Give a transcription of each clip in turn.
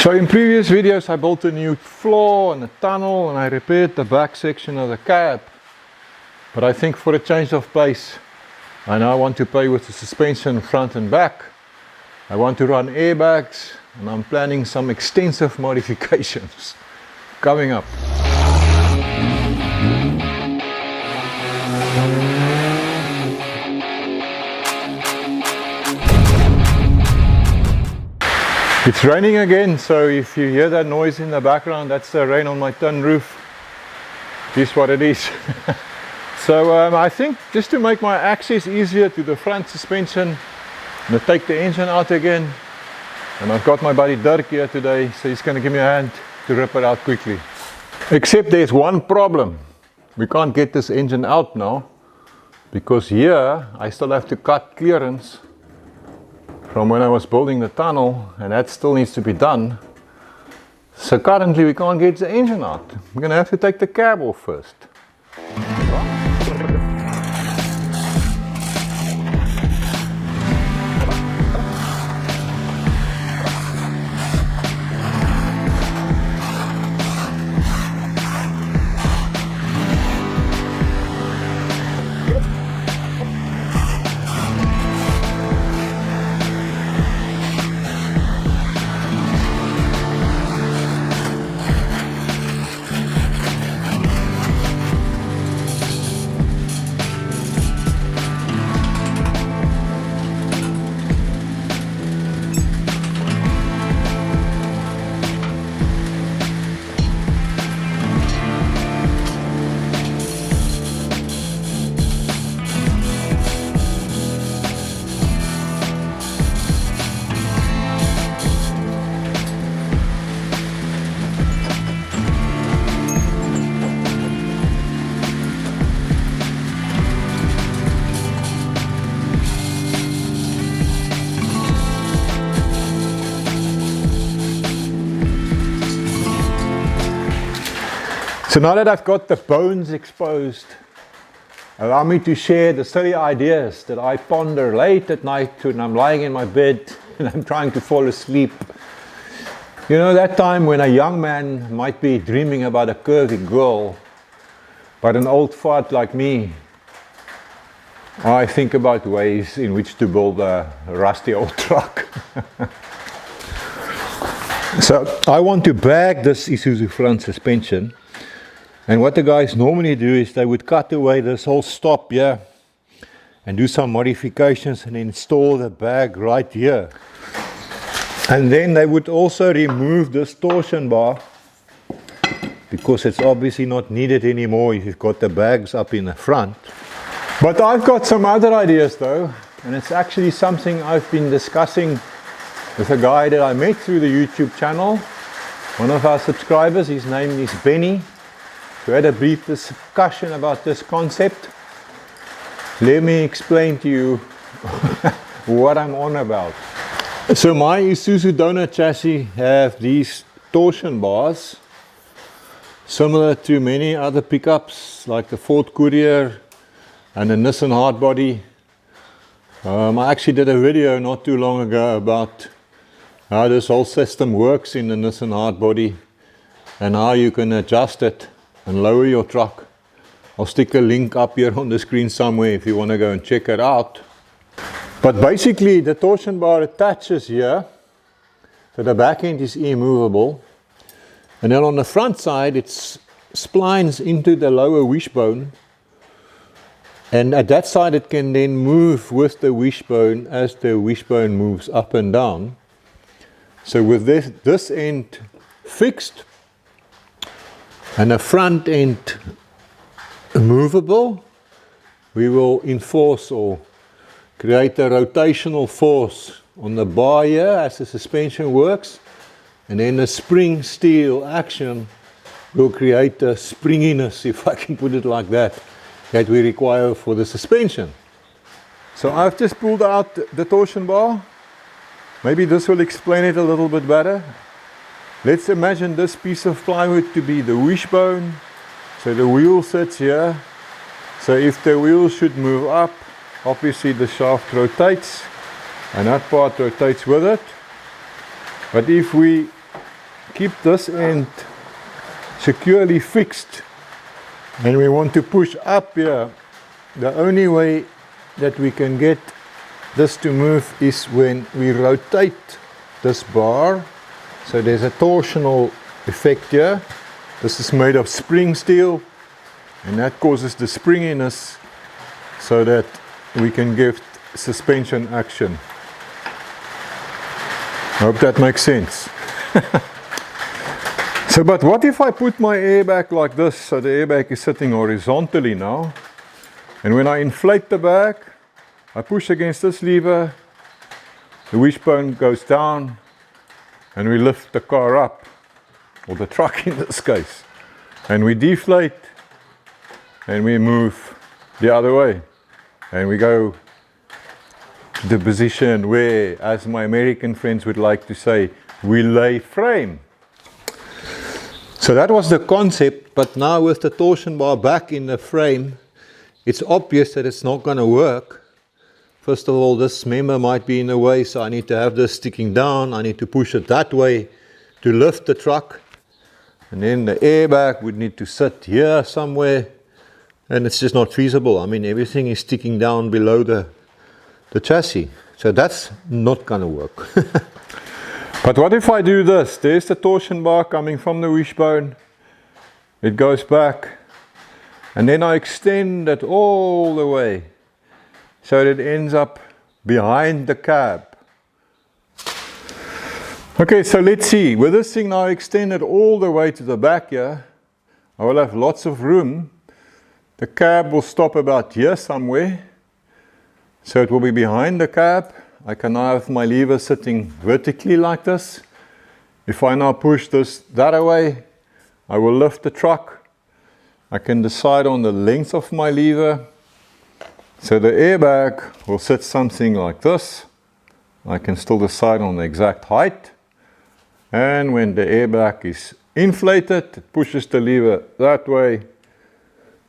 So in previous videos I built a new floor and a tunnel and I repaired the back section of the cab. But I think for a change of pace I now want to play with the suspension front and back. I want to run airbags and I'm planning some extensive modifications coming up. It's raining again, so if you hear that noise in the background, that's the rain on my tin roof. It is what it is. So I think just to make my access easier to the front suspension, I'm going to take the engine out again. And I've got my buddy Dirk here today, so he's going to give me a hand to rip it out quickly. Except there's one problem. We can't get this engine out now, because here I still have to cut clearance from when I was building the tunnel, and that still needs to be done. So currently we can't get the engine out. I'm going to have to take the cab off first. So now that I've got the bones exposed, allow me to share the silly ideas that I ponder late at night when I'm lying in my bed and I'm trying to fall asleep. You know, that time when a young man might be dreaming about a curvy girl, but an old fart like me, I think about ways in which to build a rusty old truck. So I want to bag this Isuzu front suspension. And what the guys normally do is they would cut away this whole stop here and do some modifications and install the bag right here. And then they would also remove this torsion bar because it's obviously not needed anymore if you've got the bags up in the front. But I've got some other ideas though, and it's actually something I've been discussing with a guy that I met through the YouTube channel. One of our subscribers, his name is Benny. We had a brief discussion about this concept. Let me explain to you what I'm on about. So my Isuzu donut chassis have these torsion bars, similar to many other pickups like the Ford Courier and the Nissan Hardbody. I actually did a video not too long ago about how this whole system works in the Nissan Hardbody and how you can adjust it and lower your truck. I'll stick a link up here on the screen somewhere if you want to go and check it out. But basically the torsion bar attaches here, so the back end is immovable, and then on the front side it splines into the lower wishbone, and at that side it can then move with the wishbone as the wishbone moves up and down. So with this end fixed and the front end movable, we will enforce or create a rotational force on the bar here as the suspension works, and then the spring steel action will create a springiness, if I can put it like that we require for the suspension. So I've just pulled out the torsion bar. Maybe this will explain it a little bit better. Let's imagine this piece of plywood to be the wishbone. So the wheel sits here. So if the wheel should move up, obviously the shaft rotates and that part rotates with it. But if we keep this end securely fixed and we want to push up here, the only way that we can get this to move is when we rotate this bar. So there's a torsional effect here. This is made of spring steel and that causes the springiness so that we can give suspension action. I hope that makes sense. So, but what if I put my airbag like this? So the airbag is sitting horizontally now. And when I inflate the bag, I push against this lever, the wishbone goes down, and we lift the car up, or the truck in this case. And we deflate, and we move the other way. And we go to the position where, as my American friends would like to say, we lay frame. So that was the concept, but now with the torsion bar back in the frame, it's obvious that it's not going to work. First of all, this member might be in the way, so I need to have this sticking down. I need to push it that way to lift the truck. And then the airbag would need to sit here somewhere. And it's just not feasible. I mean, everything is sticking down below the chassis. So that's not going to work. But what if I do this? There's the torsion bar coming from the wishbone. It goes back. And then I extend it all the way so that it ends up behind the cab. Okay, so let's see. With this thing now extended all the way to the back here, I will have lots of room. The cab will stop about here somewhere. So it will be behind the cab. I can now have my lever sitting vertically like this. If I now push this that way, I will lift the truck. I can decide on the length of my lever. So the airbag will sit something like this. I can still decide on the exact height. And when the airbag is inflated, it pushes the lever that way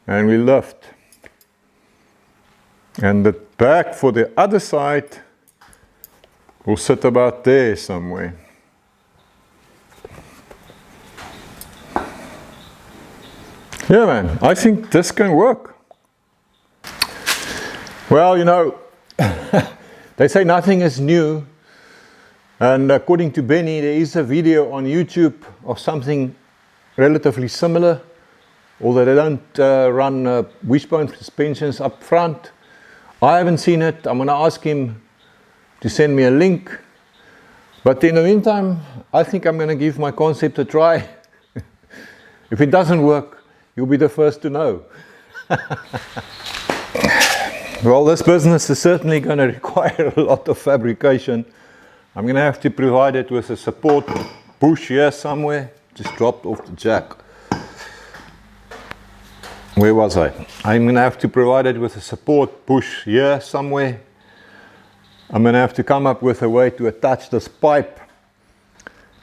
and we lift. And the bag for the other side will sit about there somewhere. Yeah, man, I think this can work. Well, you know, they say nothing is new. And according to Benny, there is a video on YouTube of something relatively similar, although they don't run wishbone suspensions up front. I haven't seen it. I'm going to ask him to send me a link. But in the meantime, I think I'm going to give my concept a try. If it doesn't work, you'll be the first to know. Well, this business is certainly going to require a lot of fabrication. I'm going to have to provide it with a support bush here somewhere. Just dropped off the jack. Where was I? I'm going to have to provide it with a support bush here somewhere. I'm going to have to come up with a way to attach this pipe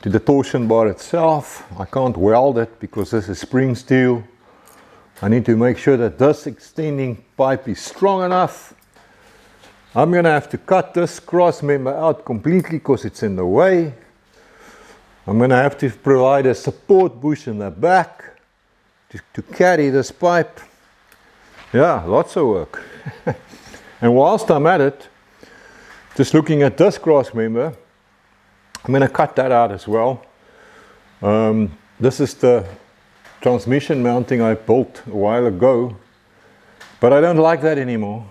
to the torsion bar itself. I can't weld it because this is spring steel. I need to make sure that this extending pipe is strong enough. I'm going to have to cut this cross member out completely because it's in the way. I'm going to have to provide a support bush in the back to carry this pipe. Yeah, lots of work. And whilst I'm at it, just looking at this cross member, I'm going to cut that out as well. This is the transmission mounting I built a while ago, but I don't like that anymore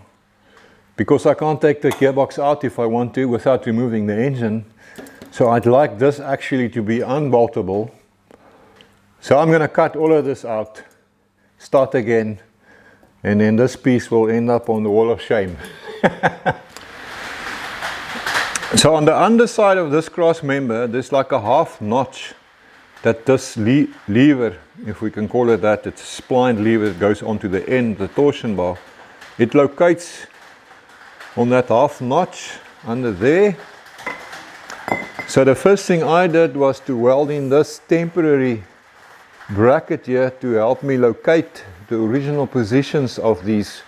because I can't take the gearbox out if I want to without removing the engine. So I'd like this actually to be unboltable. So I'm going to cut all of this out, start again, and then this piece will end up on the wall of shame. So on the underside of this cross member, there's like a half notch that this lever, if we can call it that, it's a splined lever that goes onto the end, the torsion bar. It locates on that half notch under there. So the first thing I did was to weld in this temporary bracket here to help me locate the original positions of these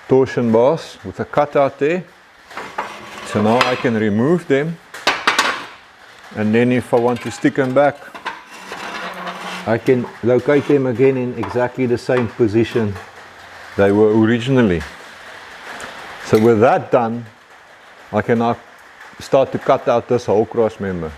torsion bars with a cutout there. So now I can remove them, and then if I want to stick them back, I can locate them again in exactly the same position they were originally. So with that done, I can now start to cut out this whole cross member.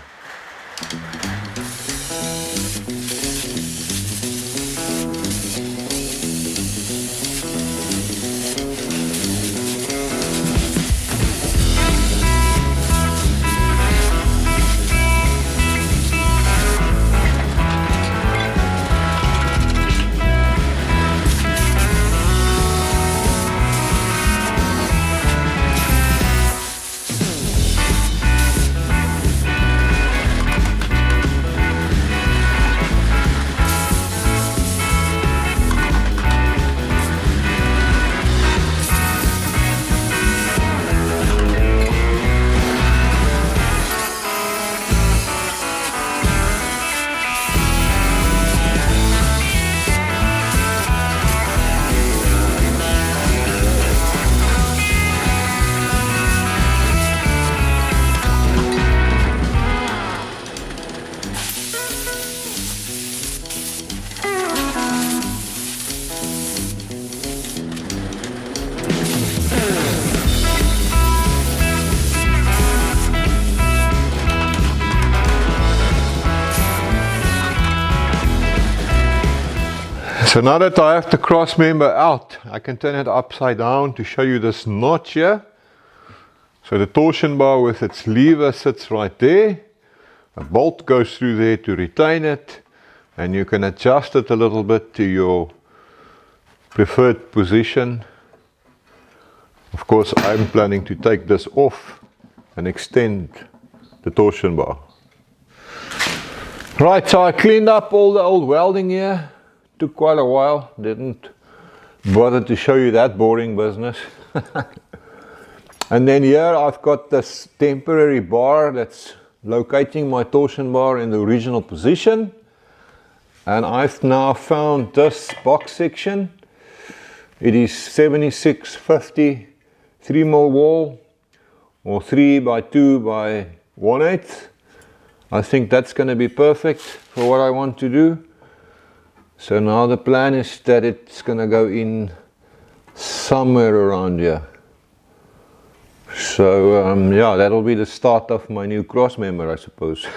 So now that I have the cross member out, I can turn it upside down to show you this notch here. So the torsion bar with its lever sits right there. A bolt goes through there to retain it, and you can adjust it a little bit to your preferred position. Of course, I'm planning to take this off and extend the torsion bar. Right, so I cleaned up all the old welding here. Took quite a while, didn't bother to show you that boring business. And then here I've got this temporary bar that's locating my torsion bar in the original position. And I've now found this box section. It is 76/50 3mm wall, or 3 by 2 by 1/8. I think that's going to be perfect for what I want to do. So now the plan is that it's going to go in somewhere around here. So yeah, that'll be the start of my new cross member, I suppose.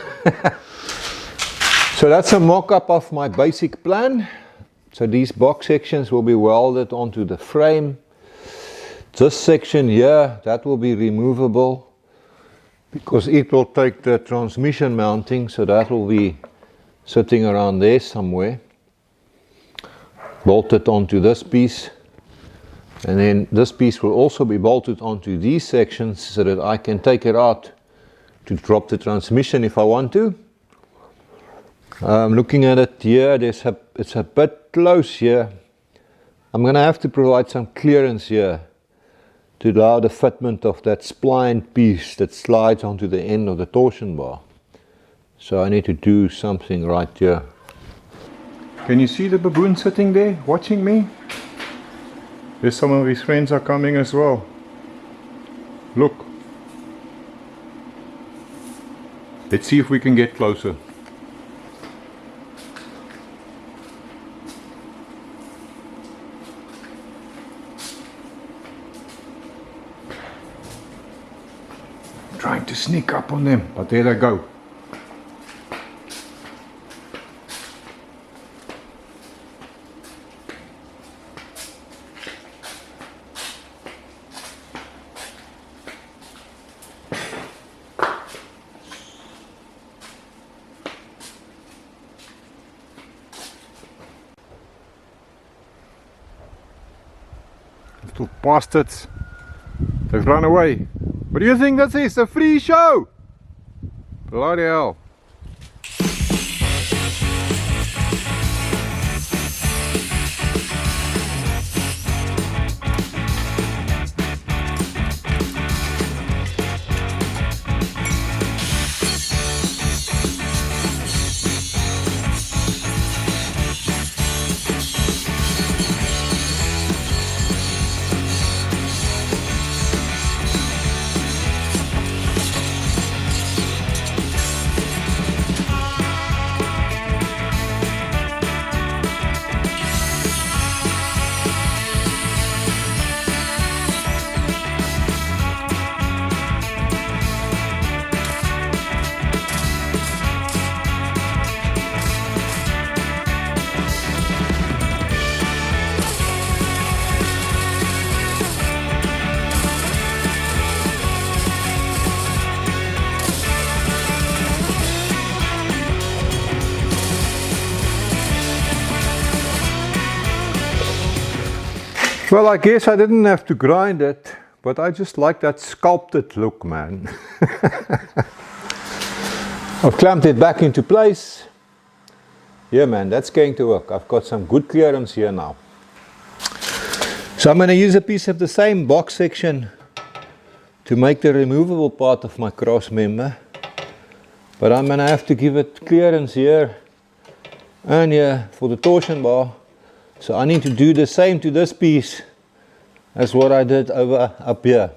So that's a mock-up of my basic plan. So these box sections will be welded onto the frame. This section here, that will be removable because it will take the transmission mounting, so that will be sitting around there somewhere. Bolted onto this piece, and then this piece will also be bolted onto these sections so that I can take it out to drop the transmission if I want to. Looking at it here, it's a bit close here. I'm going to have to provide some clearance here to allow the fitment of that spline piece that slides onto the end of the torsion bar. So I need to do something right here. Can you see the baboon sitting there watching me? There's some of his friends are coming as well. Look. Let's see if we can get closer. I'm trying to sneak up on them, but there they go. Little bastards. They've run away. What do you think this is? A free show? Bloody hell. Well, I guess I didn't have to grind it, but I just like that sculpted look, man. I've clamped it back into place. Yeah, man, that's going to work. I've got some good clearance here now. So I'm going to use a piece of the same box section to make the removable part of my cross member. But I'm going to have to give it clearance here and here for the torsion bar. So I need to do the same to this piece as what I did over up here.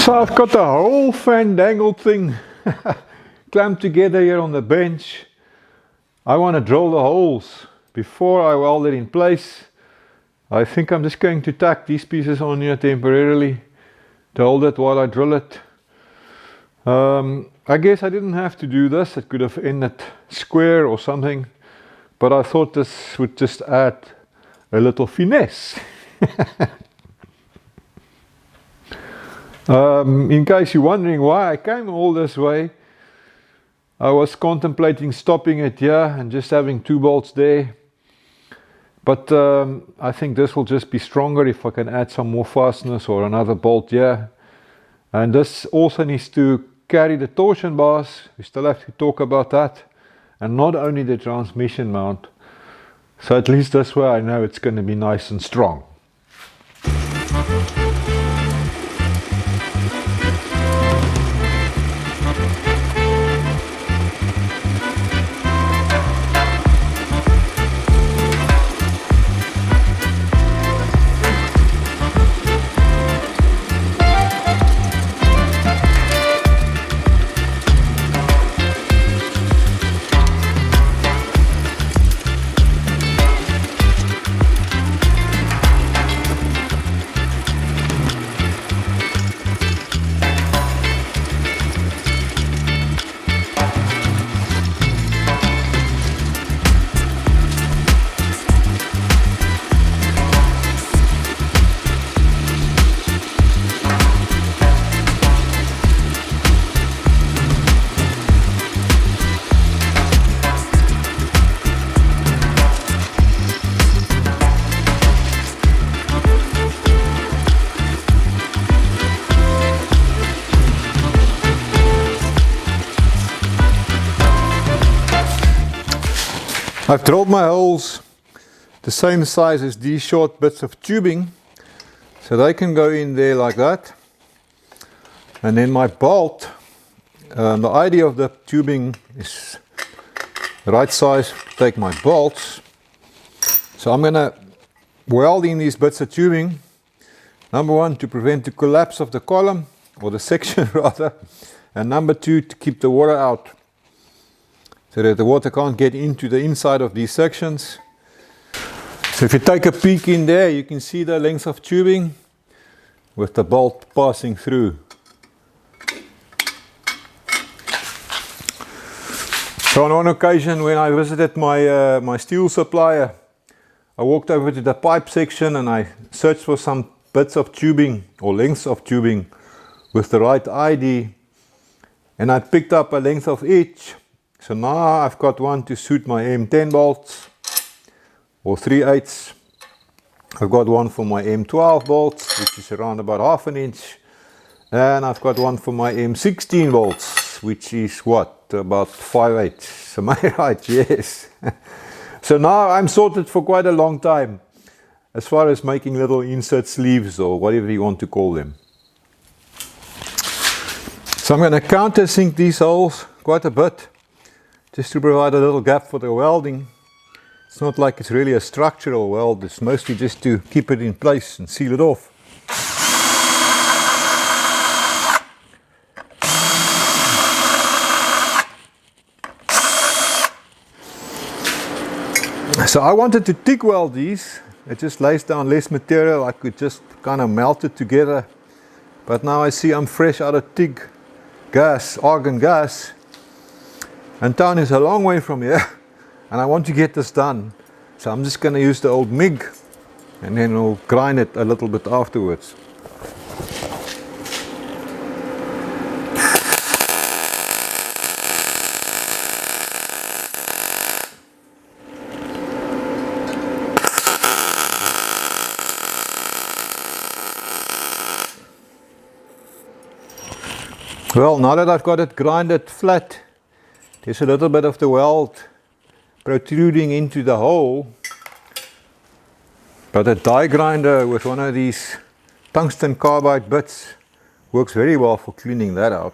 So I've got the whole fandangled thing clamped together here on the bench. I want to drill the holes before I weld it in place. I think I'm just going to tack these pieces on here temporarily to hold it while I drill it. I guess I didn't have to do this. It could have ended square or something, but I thought this would just add a little finesse. In case you're wondering why I came all this way, I was contemplating stopping it here and just having 2 bolts there. But I think this will just be stronger if I can add some more fasteners or another bolt here. And this also needs to carry the torsion bars. We still have to talk about that. And not only the transmission mount. So at least this way I know it's going to be nice and strong. I've drilled my holes the same size as these short bits of tubing, so they can go in there like that. And then my bolt, the idea of the tubing is the right size to take my bolts. So I'm going to weld in these bits of tubing. Number 1, to prevent the collapse of the column, or the section rather. And number 2, to keep the water out, so that the water can't get into the inside of these sections. So if you take a peek in there, you can see the length of tubing with the bolt passing through. So on one occasion when I visited my steel supplier, I walked over to the pipe section and I searched for some bits of tubing or lengths of tubing with the right ID, and I picked up a length of each. So now I've got one to suit my M10 bolts or 3/8. I've got one for my M12 bolts, which is around about 1/2 inch, and I've got one for my M16 bolts, which is what, about 5/8. Am I right? Yes. So now I'm sorted for quite a long time as far as making little insert sleeves or whatever you want to call them. So I'm going to countersink these holes quite a bit, just to provide a little gap for the welding. It's not like it's really a structural weld, it's mostly just to keep it in place and seal it off. So I wanted to TIG weld these. It just lays down less material. I could just kind of melt it together. But now I see I'm fresh out of TIG gas, argon gas. And town is a long way from here, and I want to get this done. So I'm just going to use the old MIG, and then I'll grind it a little bit afterwards. Well, now that I've got it grinded flat, there's a little bit of the weld protruding into the hole, but a die grinder with one of these tungsten carbide bits works very well for cleaning that out.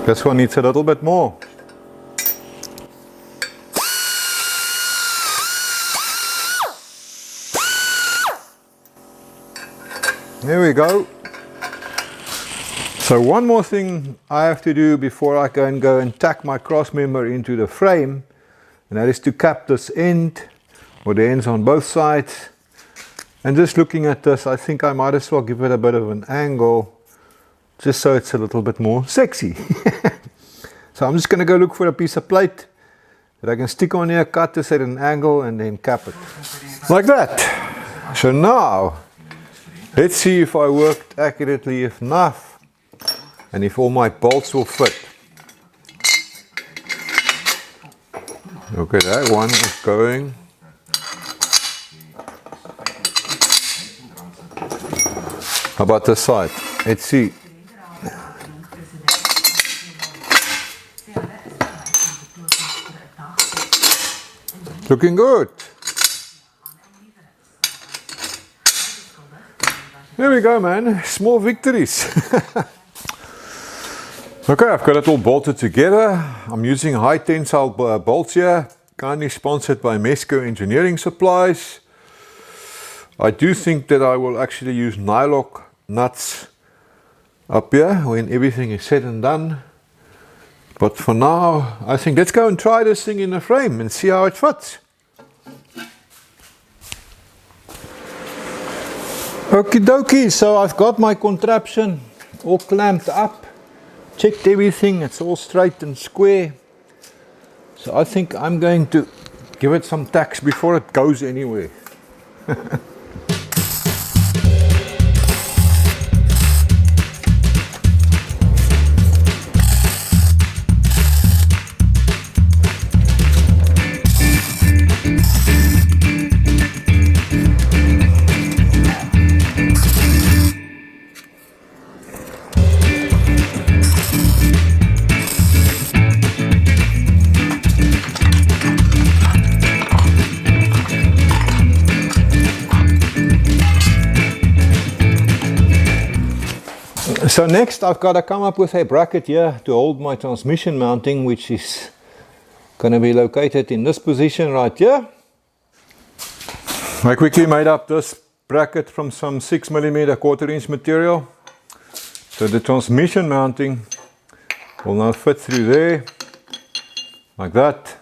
This one needs a little bit more. There we go. So one more thing I have to do before I can go and tack my cross member into the frame, and that is to cap this end, or the ends on both sides. And just looking at this, I think I might as well give it a bit of an angle, just so it's a little bit more sexy. So I'm just going to go look for a piece of plate that I can stick on here, cut this at an angle, and then cap it. Like that. So now, let's see if I worked accurately enough, and if all my bolts will fit. Okay, that one is going. How about this side? Let's see. Looking good. There we go, man. Small victories. Okay, I've got it all bolted together. I'm using high tensile bolts here, kindly sponsored by Mesco Engineering Supplies. I do think that I will actually use nylock nuts up here when everything is said and done. But for now, I think let's go and try this thing in the frame and see how it fits. Okie dokie, so I've got my contraption all clamped up. Checked everything, it's all straight and square. So I think I'm going to give it some tacks before it goes anywhere. So next I've got to come up with a bracket here to hold my transmission mounting, which is going to be located in this position right here. I quickly made up this bracket from some 6mm 1/4 inch material. So the transmission mounting will now fit through there, like that.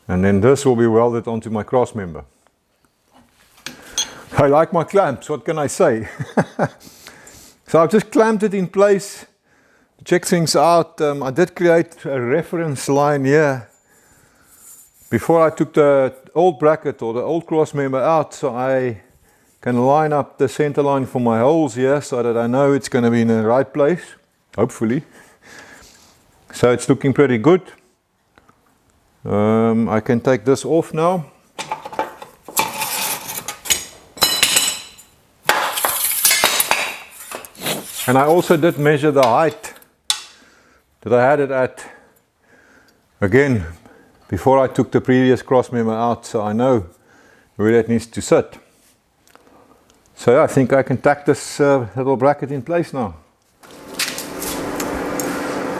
And then this will be welded onto my cross member. I like my clamps, what can I say? So I've just clamped it in place to check things out. I did create a reference line here before I took the old bracket or the old cross member out, so I can line up the center line for my holes here so that I know it's going to be in the right place, hopefully. So it's looking pretty good. I can take this off now. And I also did measure the height that I had it at, again, before I took the previous cross member out, so I know where that needs to sit. So yeah, I think I can tack this little bracket in place now.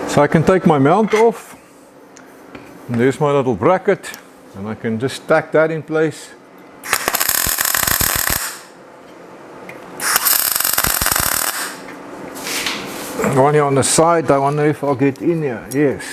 So I can take my mount off, and there's my little bracket, and I can just tack that in place. One here on the side, I wonder if I'll get in here. Yes.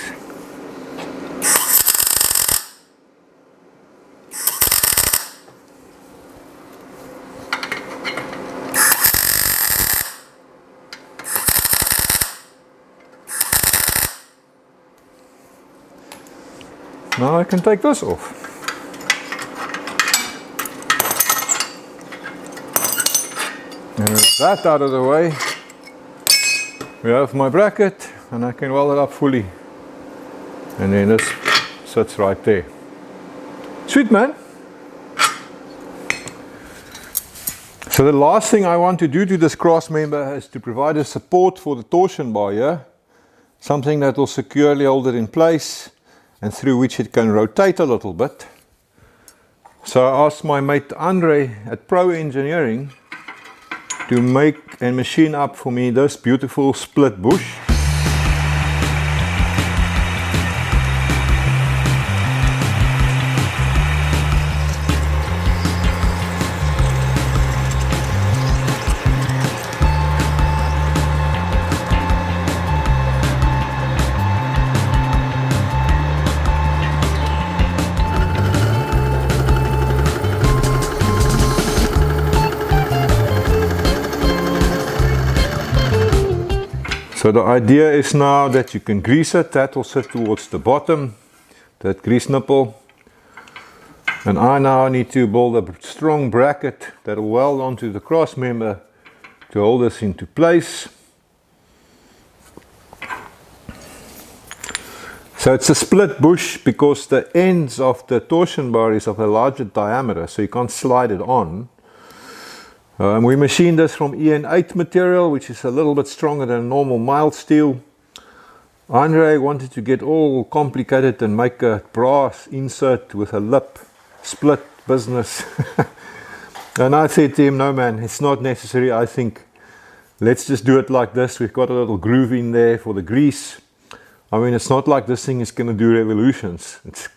Now I can take this off. And with that out of the way, we have my bracket, and I can weld it up fully, and then this sits right there. Sweet, man. So the last thing I want to do to this cross member is to provide a support for the torsion bar here, something that will securely hold it in place and through which it can rotate a little bit. So I asked my mate Andre at Pro Engineering to make and machine up for me this beautiful split bush. So the idea is now that you can grease it. That will sit towards the bottom, that grease nipple. And I now need to build a strong bracket that will weld onto the cross member to hold this into place. So it's a split bush because the ends of the torsion bar is of a larger diameter, so you can't slide it on. We machined this from EN8 material, which is a little bit stronger than normal mild steel. Andre wanted to get all complicated and make a brass insert with a lip split business. And I said to him, no man, it's not necessary. I think let's just do it like this. We've got a little groove in there for the grease. I mean, it's not like this thing is going to do revolutions. It's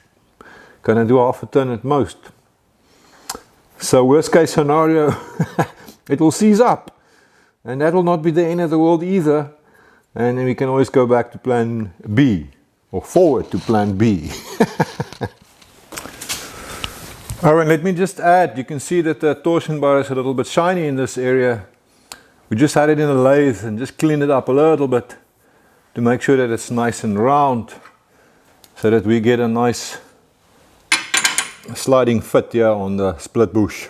going to do half a ton at most. So worst case scenario, it will seize up. And that will not be the end of the world either. And then we can always go back to plan B, or forward to plan B. Oh, and let me just add, you can see that the torsion bar is a little bit shiny in this area. We just had it in a lathe and just cleaned it up a little bit to make sure that it's nice and round, so that we get a nice sliding fit here on the split bush.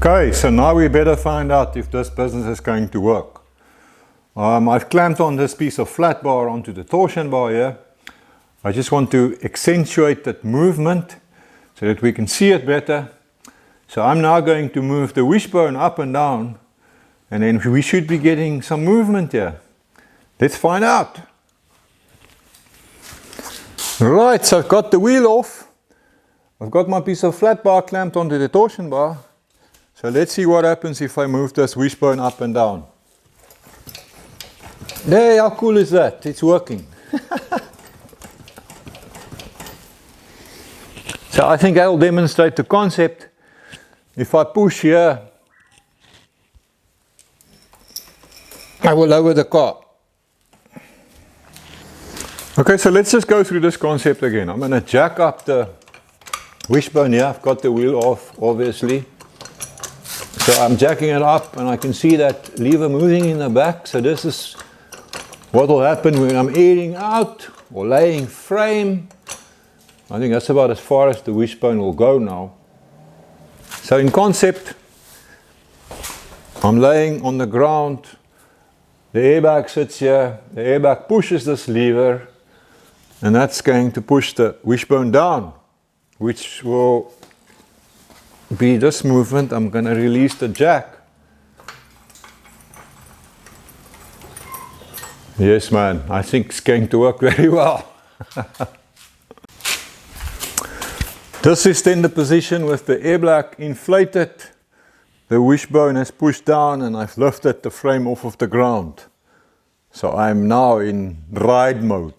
Okay, so now we better find out if this business is going to work. I've clamped on this piece of flat bar onto the torsion bar here. I just want to accentuate that movement so that we can see it better. So I'm now going to move the wishbone up and down, and then we should be getting some movement here. Let's find out. Right, so I've got the wheel off. I've got my piece of flat bar clamped onto the torsion bar. So let's see what happens if I move this wishbone up and down. There, how cool is that? It's working. So I think I'll demonstrate the concept. If I push here, I will lower the car. Okay, so let's just go through this concept again. I'm going to jack up the wishbone here. I've got the wheel off, obviously. So I'm jacking it up and I can see that lever moving in the back. So this is what will happen when I'm airing out or laying frame. I think that's about as far as the wishbone will go now. So in concept, I'm laying on the ground. The airbag sits here, the airbag pushes this lever, and that's going to push the wishbone down, which will be this movement. I'm going to release the jack. Yes, man, I think it's going to work very well. This is then the position with the airbag inflated. The wishbone is pushed down and I've lifted the frame off of the ground. So I'm now in ride mode.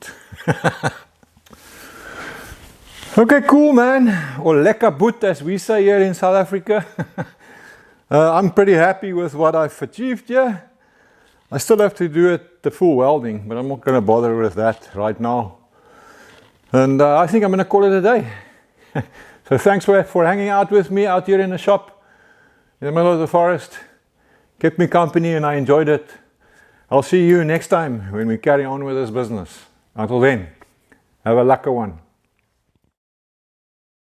Okay, cool, man. Or lekker boet, as we say here in South Africa. I'm pretty happy with what I've achieved here. I still have to do the full welding, but I'm not going to bother with that right now. And I think I'm going to call it a day. So thanks for hanging out with me out here in the shop in the middle of the forest. Kept me company and I enjoyed it. I'll see you next time when we carry on with this business. Until then, have a lekker one.